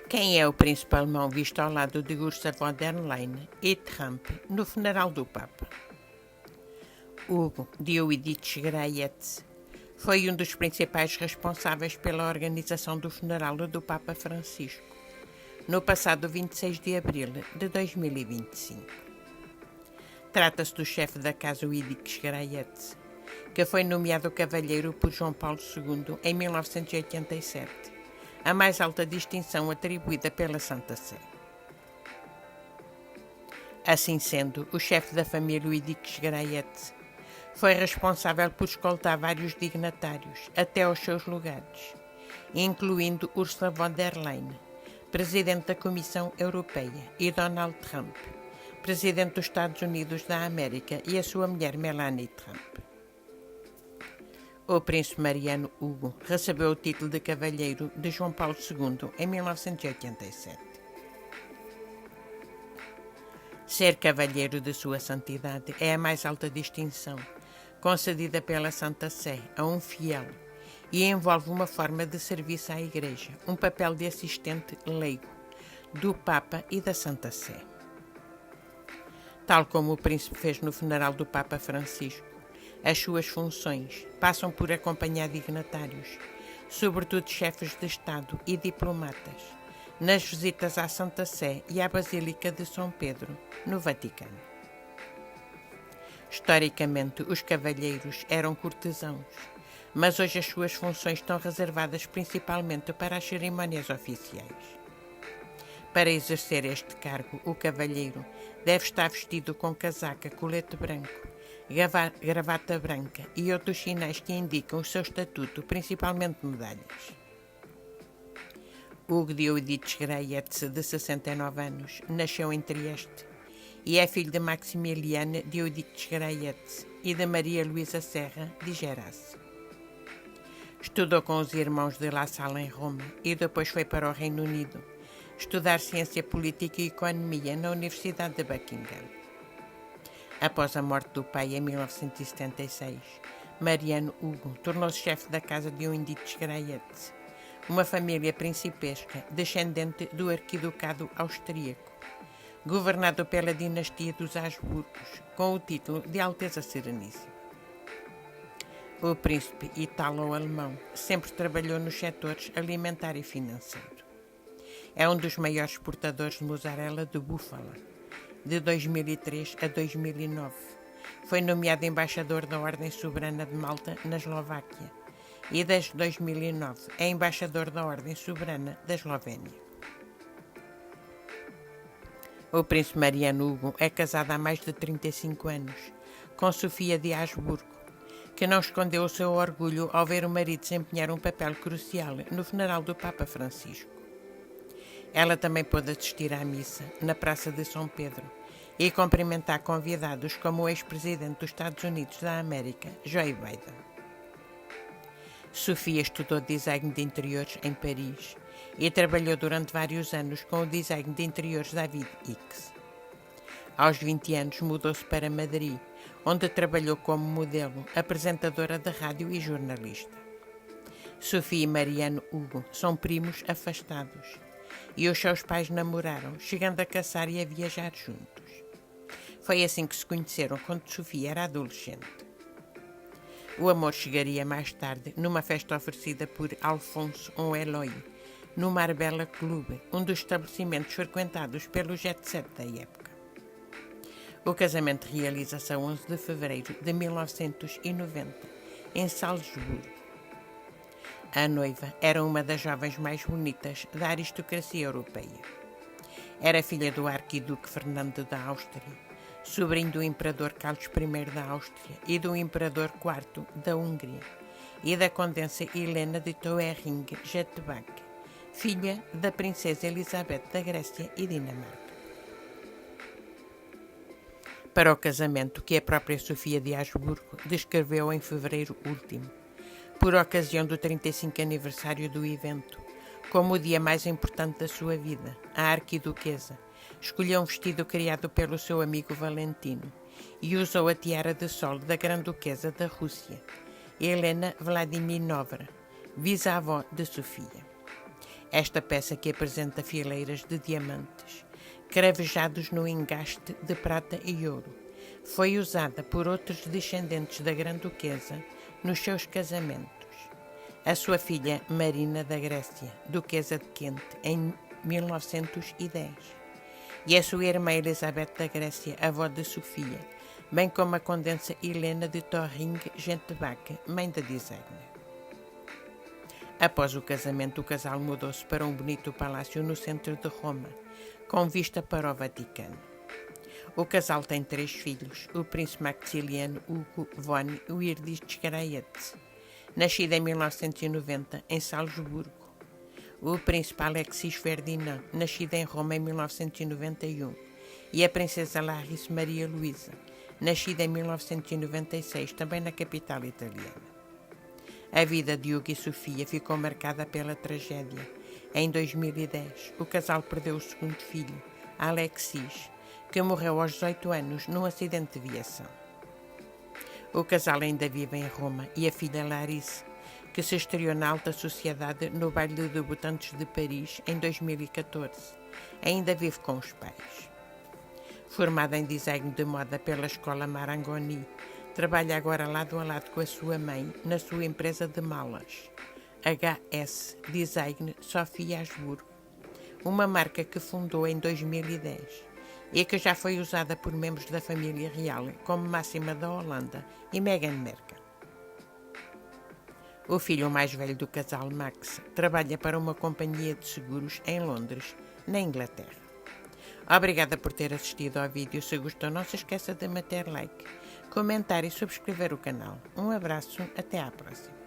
Quem é o príncipe alemão visto ao lado de Ursula von der Leyen e Trump no funeral do Papa? Hugo Dioidic Graetz foi um dos principais responsáveis pela organização do funeral do Papa Francisco, no passado 26 de abril de 2025. Trata-se do chefe da casa Dioidic Graetz, que foi nomeado cavalheiro por João Paulo II em 1987, a mais alta distinção atribuída pela Santa Sé. Assim sendo, o chefe da família Dioidic Graetz foi responsável por escoltar vários dignatários até aos seus lugares, incluindo Ursula von der Leyen, presidente da Comissão Europeia, e Donald Trump, presidente dos Estados Unidos da América, e a sua mulher Melania Trump. O príncipe Mariano Hugo recebeu o título de cavalheiro de João Paulo II em 1987. Ser cavalheiro de Sua Santidade é a mais alta distinção concedida pela Santa Sé a um fiel e envolve uma forma de serviço à Igreja, um papel de assistente leigo do Papa e da Santa Sé. Tal como o príncipe fez no funeral do Papa Francisco, as suas funções passam por acompanhar dignatários, sobretudo chefes de Estado e diplomatas, nas visitas à Santa Sé e à Basílica de São Pedro, no Vaticano. Historicamente, os cavalheiros eram cortesãos, mas hoje as suas funções estão reservadas principalmente para as cerimónias oficiais. Para exercer este cargo, o cavalheiro deve estar vestido com casaca, colete branco, gravata branca e outros sinais que indicam o seu estatuto, principalmente medalhas. Hugo Dioidic Graetz, de 69 anos, nasceu em Trieste e é filho de Maximiliane Dioidic Graetz e de Maria Luísa Serra de Gerace. Estudou com os irmãos de La Salle em Roma e depois foi para o Reino Unido estudar ciência política e economia na Universidade de Buckingham. Após a morte do pai em 1976, Mariano Hugo tornou-se chefe da casa de Dioidic Graetz, uma família principesca descendente do arquiducado austríaco, governado pela dinastia dos Habsburgos, com o título de Alteza Sereníssima. O príncipe italo-alemão sempre trabalhou nos setores alimentar e financeiro. É um dos maiores exportadores de mussarela de búfala. De 2003 a 2009, foi nomeado embaixador da Ordem Soberana de Malta na Eslováquia e desde 2009 é embaixador da Ordem Soberana da Eslovénia. O príncipe Mariano Hugo é casado há mais de 35 anos com Sofia de Habsburgo, que não escondeu o seu orgulho ao ver o marido desempenhar um papel crucial no funeral do Papa Francisco. Ela também pôde assistir à missa na Praça de São Pedro e cumprimentar convidados como o ex-presidente dos Estados Unidos da América, Joe Biden. Sofia estudou design de interiores em Paris e trabalhou durante vários anos com o design de interiores David Hicks. Aos 20 anos mudou-se para Madrid, onde trabalhou como modelo, apresentadora de rádio e jornalista. Sofia e Mariano Hugo são primos afastados e os seus pais namoraram, chegando a casar e a viajar juntos. Foi assim que se conheceram quando Sofia era adolescente. O amor chegaria mais tarde numa festa oferecida por Alfonso Eloy, no Marbella Club, um dos estabelecimentos frequentados pelo jet set da época. O casamento realiza-se a 11 de fevereiro de 1990, em Salzburgo. A noiva era uma das jovens mais bonitas da aristocracia europeia. Era filha do arquiduque Fernando da Áustria, sobrinho do imperador Carlos I da Áustria e do imperador IV da Hungria, e da condessa Helena de Toerring-Jetbach, filha da princesa Elizabeth da Grécia e Dinamarca. Para o casamento, que a própria Sofia de Habsburgo descreveu em fevereiro último, por ocasião do 35 aniversário do evento, como o dia mais importante da sua vida, a arquiduquesa escolheu um vestido criado pelo seu amigo Valentino e usou a tiara de sol da Grã-Duquesa da Rússia, Helena Vladimirovna, bisavó de Sofia. Esta peça que apresenta fileiras de diamantes, cravejados no engaste de prata e ouro, foi usada por outros descendentes da Grã-Duquesa nos seus casamentos. A sua filha Marina da Grécia, Duquesa de Kent, em 1910, e a sua irmã Elizabeth da Grécia, avó de Sofia, bem como a condessa Helena de Thüringen-Gentebacke, mãe da designer. Após o casamento, o casal mudou-se para um bonito palácio no centro de Roma, com vista para o Vaticano. O casal tem 3 filhos, o príncipe Maximiliano Hugo von Wirdischer-Graetz, nascido em 1990 em Salzburgo, o príncipe Alexis Ferdinand, nascido em Roma em 1991, e a princesa Larissa Maria Luísa, nascida em 1996, também na capital italiana. A vida de Hugo e Sofia ficou marcada pela tragédia. Em 2010, o casal perdeu o segundo filho, Alexis, que morreu aos 18 anos num acidente de viação. O casal ainda vive em Roma e a filha Larissa, que se estreou na alta sociedade no baile de debutantes de Paris em 2014, ainda vive com os pais. Formada em design de moda pela escola Marangoni, trabalha agora lado a lado com a sua mãe na sua empresa de malas, HS Design Sofia Asburgo, uma marca que fundou em 2010 e que já foi usada por membros da família real, como Máxima da Holanda e Meghan Markle. O filho mais velho do casal, Max, trabalha para uma companhia de seguros em Londres, na Inglaterra. Obrigada por ter assistido ao vídeo. Se gostou, não se esqueça de meter like, comentar e subscrever o canal. Um abraço, até à próxima.